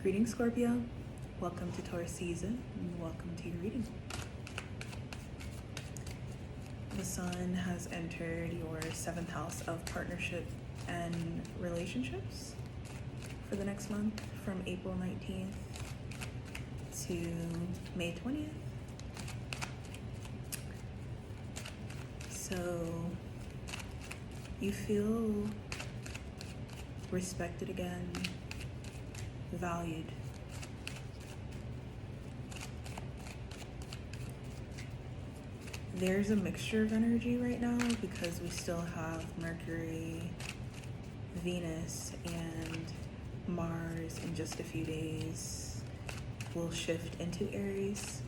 Greetings, Scorpio. Welcome to Taurus season and welcome to your reading. The sun has entered your 7th house of partnership and relationships for the next month from April 19th to May 20th. So you feel respected again, valued. There's a mixture of energy right now because we still have Mercury, Venus, and Mars in just a few days will shift into Aries.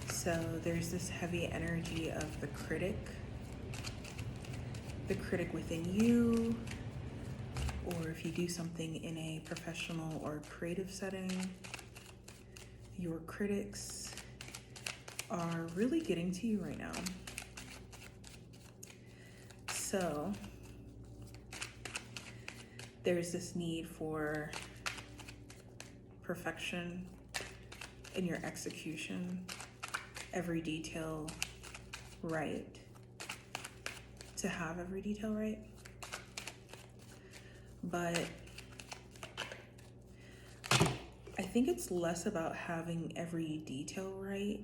So there's this heavy energy of the critic within you, or if you do something in a professional or creative setting, your critics are really getting to you right now. So there's this need for perfection in your execution, every detail right, to have every detail right. But I think it's less about having every detail right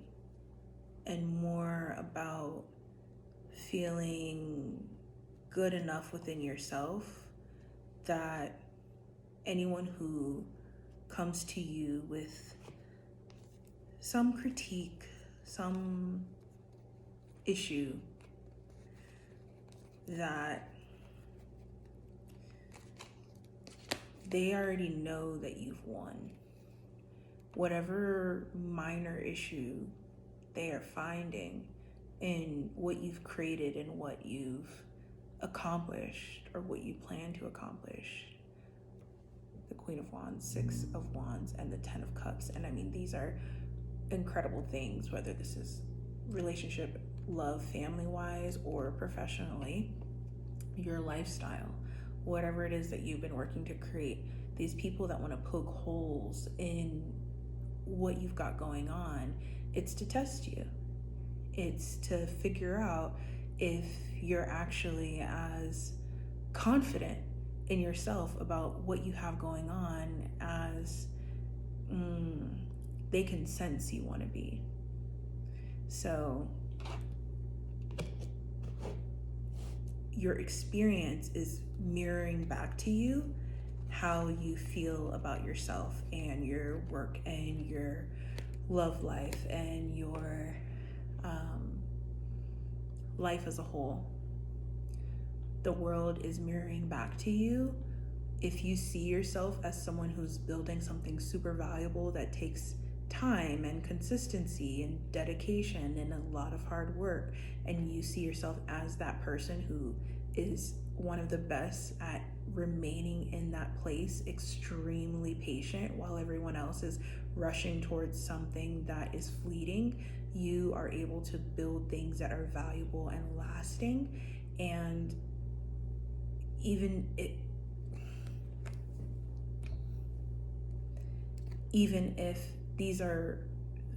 and more about feeling good enough within yourself that anyone who comes to you with some critique, some issue, that they already know that you've won. Whatever minor issue they are finding in what you've created and what you've accomplished or what you plan to accomplish. The Queen of Wands, 6 of Wands, and the 10 of Cups. And I mean, these are incredible things, whether this is relationship, love, family-wise, or professionally, your lifestyle. Whatever it is that you've been working to create, these people that want to poke holes in what you've got going on, it's to test you. It's to figure out if you're actually as confident in yourself about what you have going on as they can sense you want to be. So your experience is mirroring back to you how you feel about yourself and your work and your love life and your life as a whole. The world is mirroring back to you. If you see yourself as someone who's building something super valuable that takes time and consistency and dedication and a lot of hard work, and you see yourself as that person who is one of the best at remaining in that place, extremely patient while everyone else is rushing towards something that is fleeting, you are able to build things that are valuable and lasting. And even if these are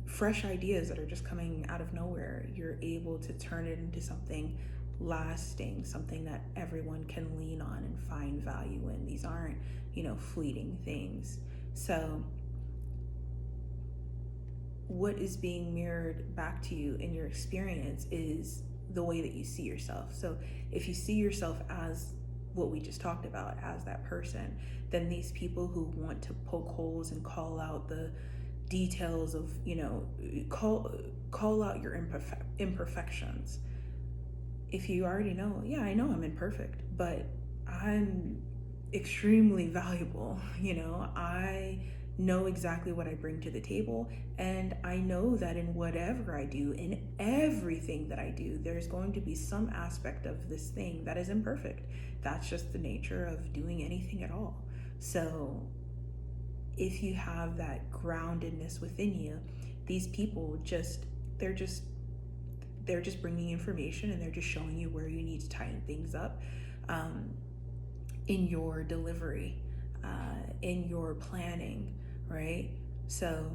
fresh ideas that are just coming out of nowhere, you're able to turn it into something lasting, something that everyone can lean on and find value in. These aren't, fleeting things. So what is being mirrored back to you in your experience is the way that you see yourself. So if you see yourself as what we just talked about, as that person, then these people who want to poke holes and call out the details of, call out your imperfections. If you already know, yeah, I know I'm imperfect, but I'm extremely valuable. I know exactly what I bring to the table, and I know that in whatever I do, in everything that I do, there's going to be some aspect of this thing that is imperfect. That's just the nature of doing anything at all. So if you have that groundedness within you, these people they're just bringing information, and they're just showing you where you need to tighten things up in your delivery. in your planning, right? So,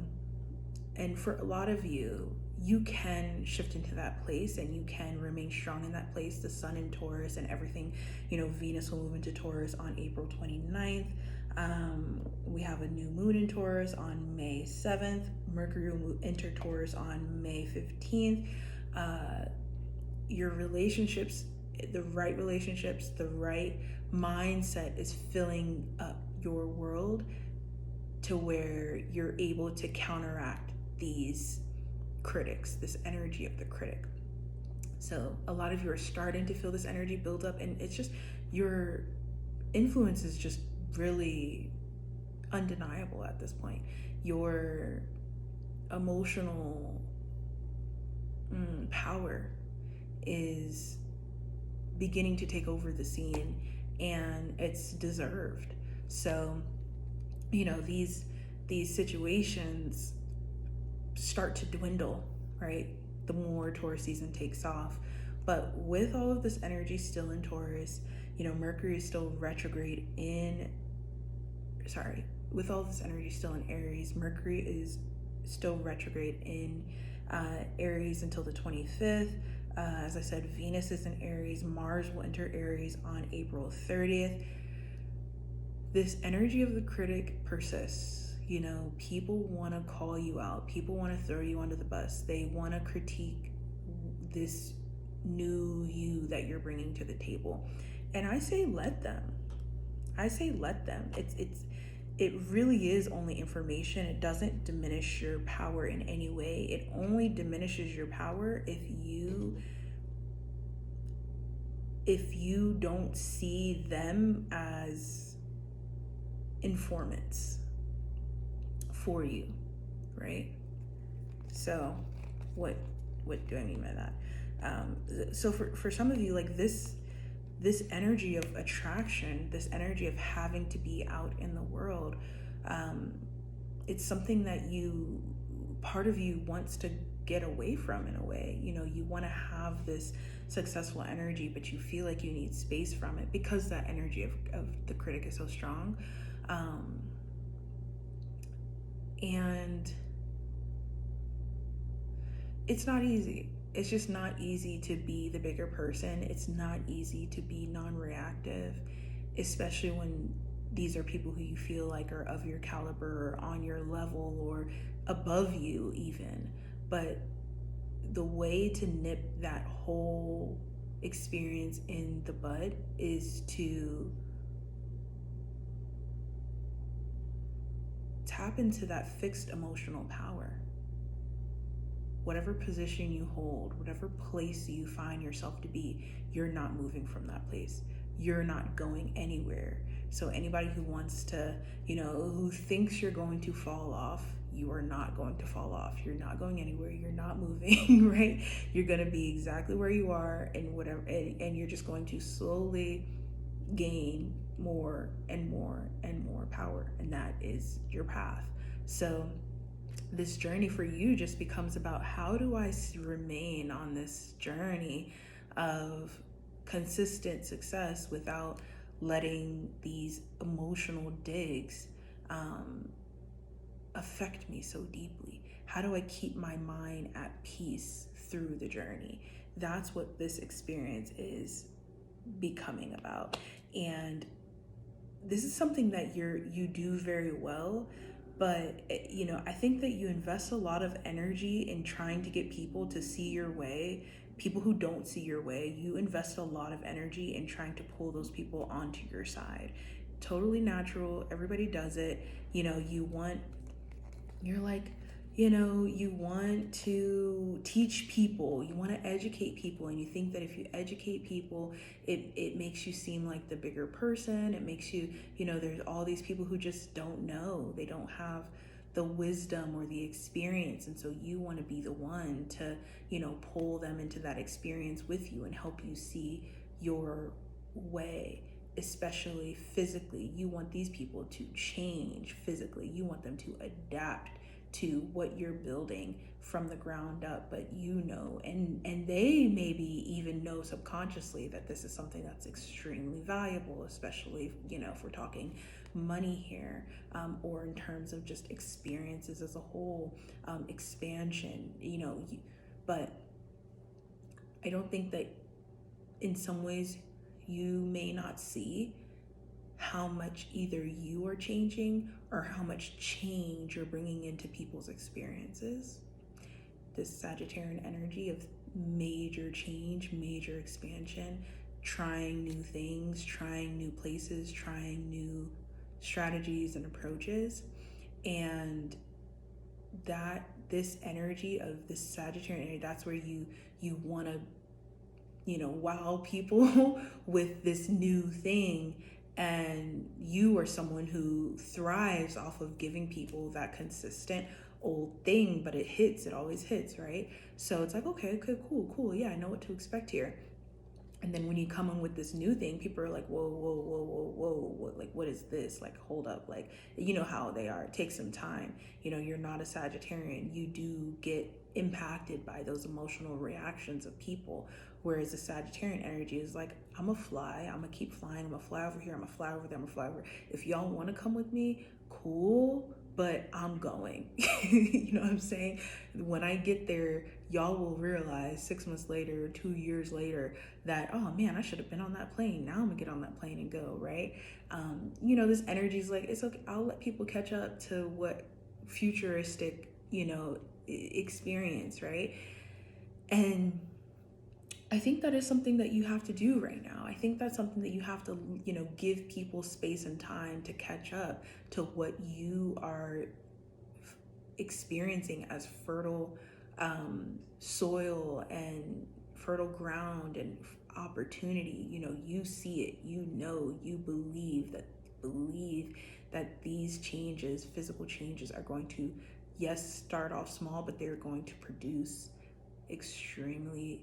and for a lot of you, you can shift into that place and you can remain strong in that place. The sun in Taurus and everything, Venus will move into Taurus on April 29th. We have a new moon in Taurus on May 7th. Mercury will enter Taurus on May 15th. Your relationships, the right mindset is filling up your world to where you're able to counteract these critics, this energy of the critic. So a lot of you are starting to feel this energy build up, and it's just your influence is just really undeniable at this point. Your emotional power is beginning to take over the scene, and it's deserved. So these situations start to dwindle, right? The more Taurus season takes off. But with all of this energy still in Taurus, Mercury is still retrograde with all this energy still in Aries, Mercury is still retrograde in Aries until the 25th. As I said, Venus is in Aries. Mars will enter Aries on April 30th. This energy of the critic persists. People want to call you out. People want to throw you under the bus. They want to critique this new you that you're bringing to the table. And I say let them. It really is only information. It doesn't diminish your power in any way. It only diminishes your power if you don't see them as informants for you, right? So what do I mean by that? So for some of you, like this energy of attraction, this energy of having to be out in the world, it's something that part of you wants to get away from in a way. You want to have this successful energy, but you feel like you need space from it because that energy of the critic is so strong. And it's not easy. It's just not easy to be the bigger person. It's not easy to be non-reactive, especially when these are people who you feel like are of your caliber or on your level or above you even. But the way to nip that whole experience in the bud is to tap into that fixed emotional power. Whatever position you hold, whatever place you find yourself to be, you're not moving from that place. You're not going anywhere. So anybody who wants to, who thinks you're going to fall off, you are not going to fall off. You're not going anywhere. You're not moving, right? You're going to be exactly where you are and whatever, and you're just going to slowly gain more and more and more power, and that is your path. So this journey for you just becomes about, how do I remain on this journey of consistent success without letting these emotional digs affect me so deeply? How do I keep my mind at peace through the journey? That's what this experience is becoming about. And this is something that you do very well, but I think that you invest a lot of energy in trying to get people to see your way. People who don't see your way, you invest a lot of energy in trying to pull those people onto your side. Totally natural. Everybody does it. You want to teach people, you want to educate people, and you think that if you educate people, it makes you seem like the bigger person. It makes you, there's all these people who just don't know. They don't have the wisdom or the experience, and so you want to be the one to, pull them into that experience with you and help you see your way. Especially physically, you want these people to change physically. You want them to adapt to what you're building from the ground up, but and they maybe even know subconsciously that this is something that's extremely valuable, especially, if we're talking money here, or in terms of just experiences as a whole, expansion, but I don't think that in some ways you may not see how much either you are changing or how much change you're bringing into people's experiences. This Sagittarian energy of major change, major expansion, trying new things, trying new places, trying new strategies and approaches. And that this energy of this Sagittarian energy, that's where you want to wow people with this new thing. And you are someone who thrives off of giving people that consistent old thing, but it always hits, right? So it's like, okay, cool. Yeah, I know what to expect here. And then when you come in with this new thing, people are like, whoa, like, what is this? Like, hold up. Like, you know how they are. It takes some time. You're not a Sagittarian. You do get impacted by those emotional reactions of people. Whereas the Sagittarian energy is like, I'm gonna fly. I'm gonna keep flying. I'm gonna fly over here. I'm gonna fly over there. I'm gonna fly over. If y'all want to come with me, cool. But I'm going. You know what I'm saying? When I get there, y'all will realize 6 months later, 2 years later, that, oh man, I should have been on that plane. Now I'm gonna get on that plane and go, right? This energy is like, it's okay. I'll let people catch up to what futuristic, experience, right? And I think that is something that you have to do right now. I think that's something that you have to, give people space and time to catch up to what you are experiencing as fertile soil and fertile ground and opportunity. You see it, you believe that these changes, physical changes, are going to, yes, start off small, but they're going to produce extremely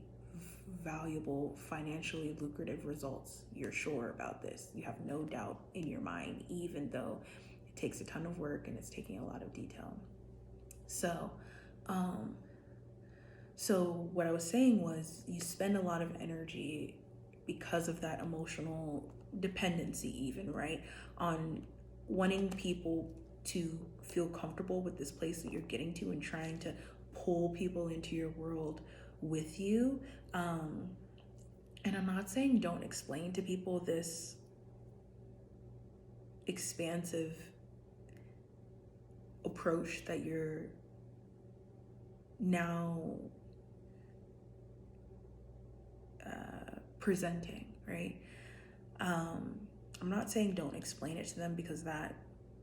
valuable, financially lucrative results. You're sure about this. You have no doubt in your mind, even though it takes a ton of work and it's taking a lot of detail. So what I was saying was, you spend a lot of energy because of that emotional dependency, even, right, on wanting people to feel comfortable with this place that you're getting to and trying to pull people into your world with you. And I'm not saying don't explain to people this expansive approach that you're now presenting, right? I'm not saying don't explain it to them, because that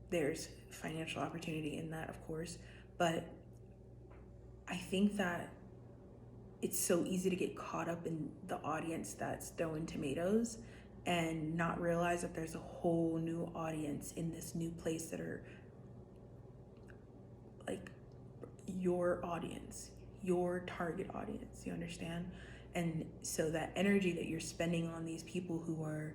there's financial opportunity in that, of course, but I think that it's so easy to get caught up in the audience that's throwing tomatoes and not realize that there's a whole new audience in this new place that are like your audience, your target audience, you understand? And so that energy that you're spending on these people who are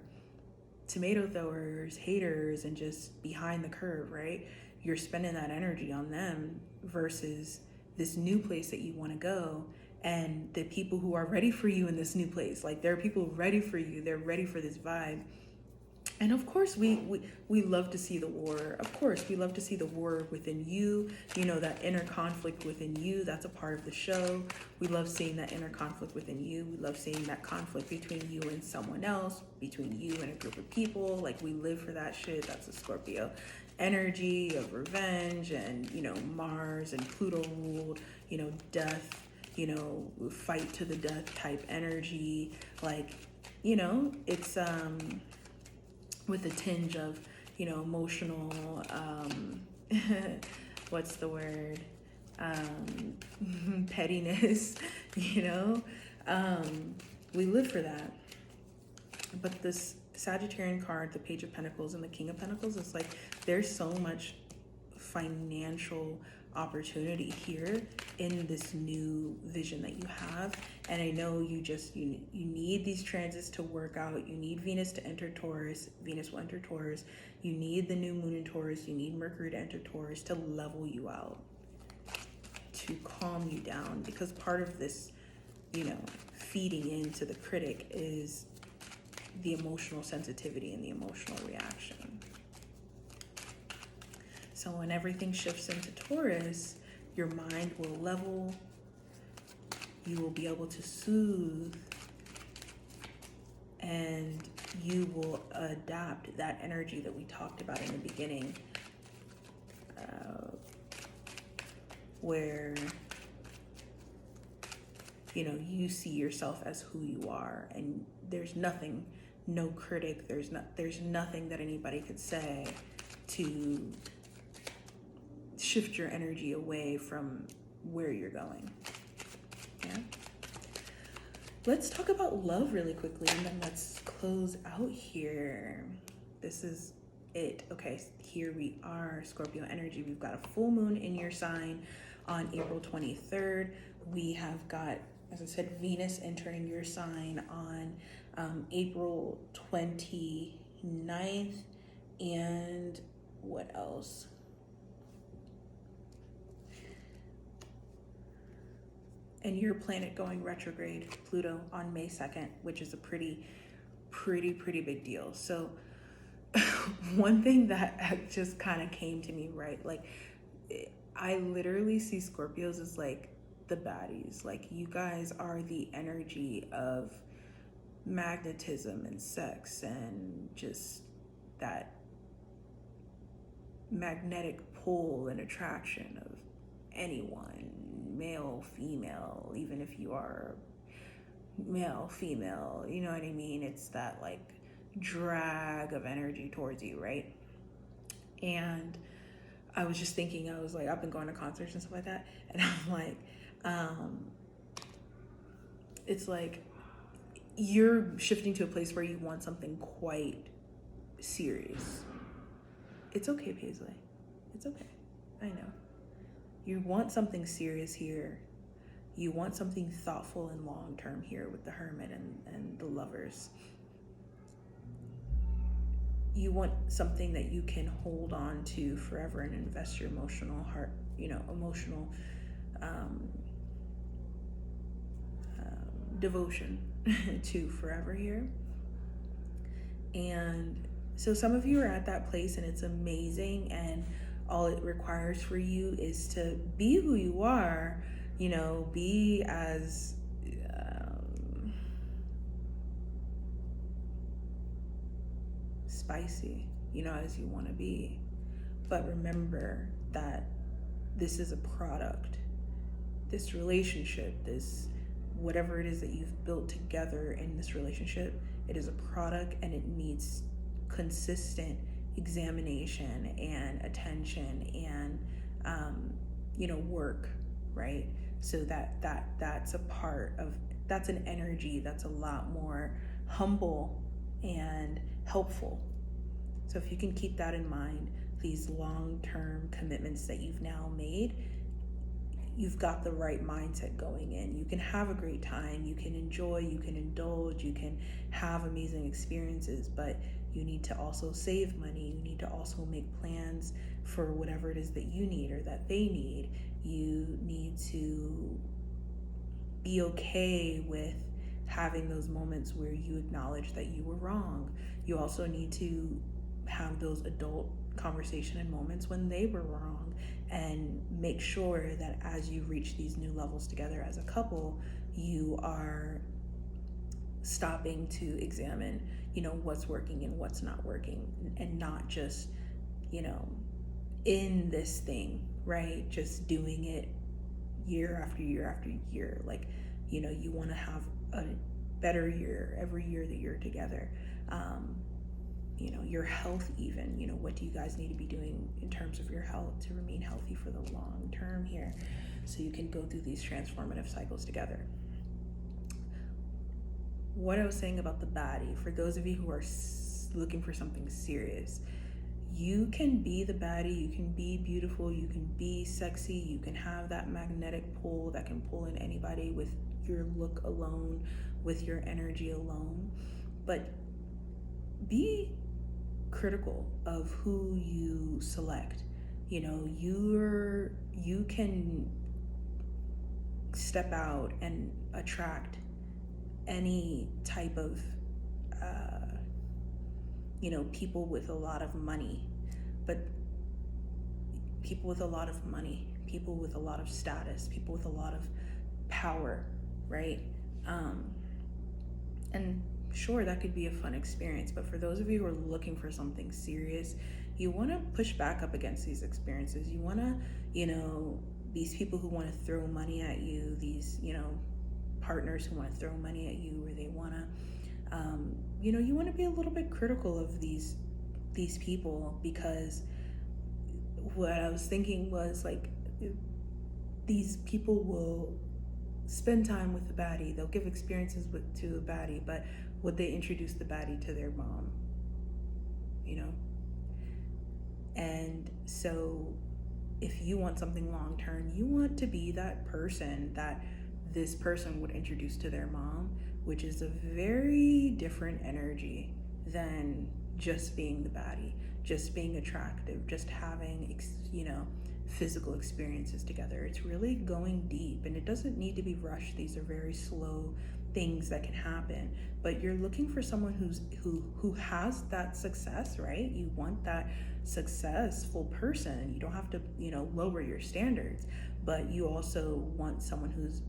tomato throwers, haters, and just behind the curve, right? You're spending that energy on them versus this new place that you want to go, and the people who are ready for you in this new place. Like, there are people ready for you. They're ready for this vibe. And of course, we love to see the war. Of course, we love to see the war within you, that inner conflict within you. That's a part of the show. We love seeing that inner conflict within you. We love seeing that conflict between you and someone else, between you and a group of people. Like, we live for that shit. That's a Scorpio energy of revenge and, Mars and Pluto ruled, death, fight to the death type energy. Like, it's with a tinge of, emotional, what's the word? Pettiness, we live for that. But this Sagittarian card, the Page of Pentacles and the King of Pentacles, it's like there's so much financial opportunity here in this new vision that you have. And I know you need these transits to work out. You need Venus to enter Taurus. Venus will enter Taurus. You need the new moon in Taurus. You need Mercury to enter Taurus to level you out, to calm you down, because part of this, feeding into the critic is the emotional sensitivity and the emotional reaction. So when everything shifts into Taurus, your mind will level, you will be able to soothe, and you will adapt that energy that we talked about in the beginning, where you see yourself as who you are, and there's nothing, no critic, there's nothing that anybody could say to shift your energy away from where you're going. Yeah. Let's talk about love really quickly, and then let's close out here. This is it. Okay, here we are, Scorpio energy. We've got a full moon in your sign on April 23rd. We have got, as I said, Venus entering your sign on April 29th. And what else? And your planet going retrograde, Pluto, on May 2nd, which is a pretty big deal. So one thing that just kind of came to me, right? Like, I literally see Scorpios as like the baddies. Like, you guys are the energy of magnetism and sex and just that magnetic pull and attraction of anyone, male, female, even if you are male, female, you know what I mean? It's that like drag of energy towards you, right? And I was just thinking, I was like, I've been going to concerts and stuff like that, and I'm like, it's like you're shifting to a place where you want something quite serious. It's okay, Paisley. It's okay. I know. You want something serious here. You want something thoughtful and long-term here with the Hermit and the Lovers. You want something that you can hold on to forever and invest your emotional heart, emotional devotion to forever here. And so some of you are at that place, and it's amazing, and all it requires for you is to be who you are, be as spicy, as you want to be. But remember that this is a product. This relationship, this whatever it is that you've built together in this relationship, it is a product, and it needs consistent examination and attention and work, right? So that's a part of, that's an energy that's a lot more humble and helpful. So if you can keep that in mind, these long-term commitments that you've now made, you've got the right mindset going in. You can have a great time, you can enjoy, you can indulge, you can have amazing experiences, but you need to also save money. You need to also make plans for whatever it is that you need or that they need. You need to be okay with having those moments where you acknowledge that you were wrong. You also need to have those adult conversation and moments when they were wrong, and make sure that as you reach these new levels together as a couple, you are stopping to examine, what's working and what's not working, and not just, in this thing, right? Just doing it year after year after year. Like, you want to have a better year every year that you're together. Your health even, what do you guys need to be doing in terms of your health to remain healthy for the long term here, so you can go through these transformative cycles together. What I was saying about the baddie, for those of you who are looking for something serious, you can be the baddie, you can be beautiful, you can be sexy, you can have that magnetic pull that can pull in anybody with your look alone, with your energy alone, but be critical of who you select. You can step out and attract any type of people with a lot of money, but people with a lot of money, people with a lot of status, people with a lot of power, right? And sure, that could be a fun experience, but for those of you who are looking for something serious, you want to push back up against these experiences. You want to, these people who want to throw money at you, these, partners who want to throw money at you, or they want to, you want to be a little bit critical of these people, because what I was thinking was, like, these people will spend time with the baddie. They'll give experiences to a baddie, but would they introduce the baddie to their mom? And so if you want something long term, you want to be that person that this person would introduce to their mom, which is a very different energy than just being the baddie, just being attractive, just having, physical experiences together. It's really going deep, and it doesn't need to be rushed. These are very slow things that can happen, but you're looking for someone who has that success, right? You want that successful person. You don't have to, lower your standards, but you also want someone who's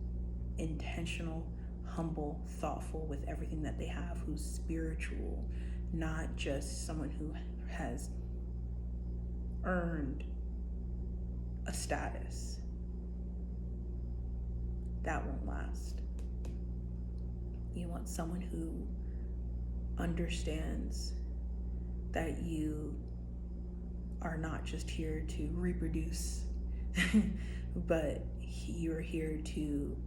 intentional, humble, thoughtful with everything that they have, who's spiritual, not just someone who has earned a status. That won't last. You want someone who understands that you are not just here to reproduce, but you're here to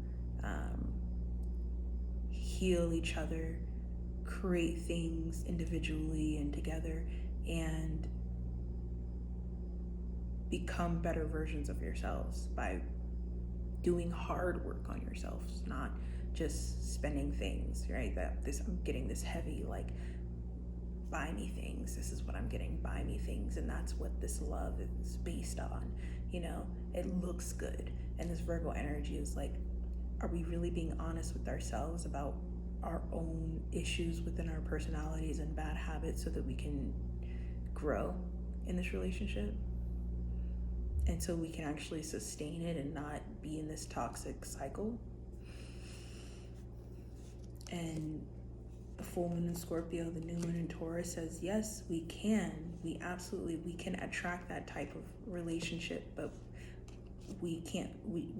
heal each other, create things individually and together, and become better versions of yourselves by doing hard work on yourselves, not just spending things, right? I'm getting this heavy, like, buy me things. This is what I'm getting, buy me things. And that's what this love is based on. It looks good. And this Virgo energy is like, are we really being honest with ourselves about our own issues within our personalities and bad habits so that we can grow in this relationship? And so we can actually sustain it and not be in this toxic cycle. And the full moon in Scorpio, the new moon in Taurus says, yes, we can. We can attract that type of relationship, but we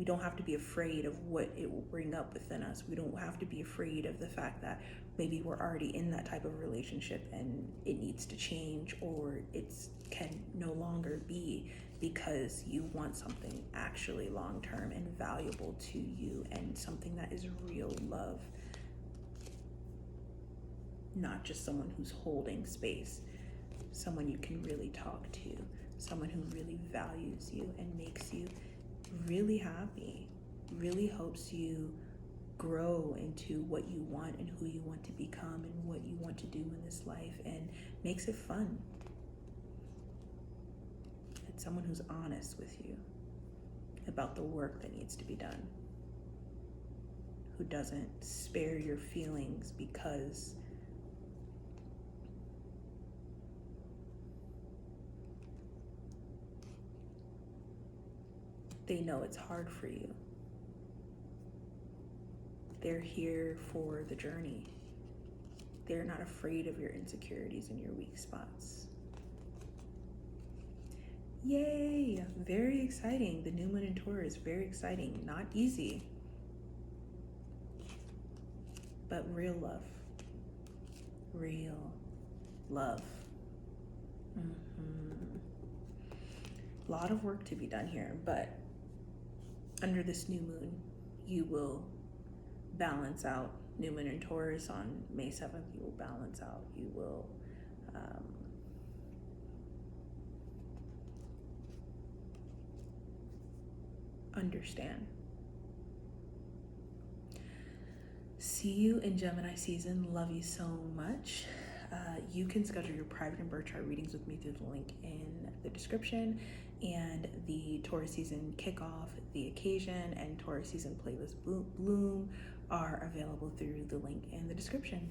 don't have to be afraid of what it will bring up within us. We don't have to be afraid of the fact that maybe we're already in that type of relationship and it needs to change, or it can no longer be, because you want something actually long-term and valuable to you, and something that is real love, not just someone who's holding space, someone you can really talk to, someone who really values you and makes you really happy, really helps you grow into what you want and who you want to become and what you want to do in this life, and makes it fun. It's someone who's honest with you about the work that needs to be done, who doesn't spare your feelings because they know it's hard for you. They're here for the journey. They're not afraid of your insecurities and your weak spots. Yay! Very exciting. The new moon in Taurus, very exciting. Not easy, but real love. Real love. A lot of work to be done here, but under this new moon, you will balance out. New moon in Taurus on May 7th, you will balance out. You will understand. See you in Gemini season. Love you so much. You can schedule your private and birth chart readings with me through the link in the description, and the Taurus season kickoff, the occasion, and Taurus season playlist bloom are available through the link in the description.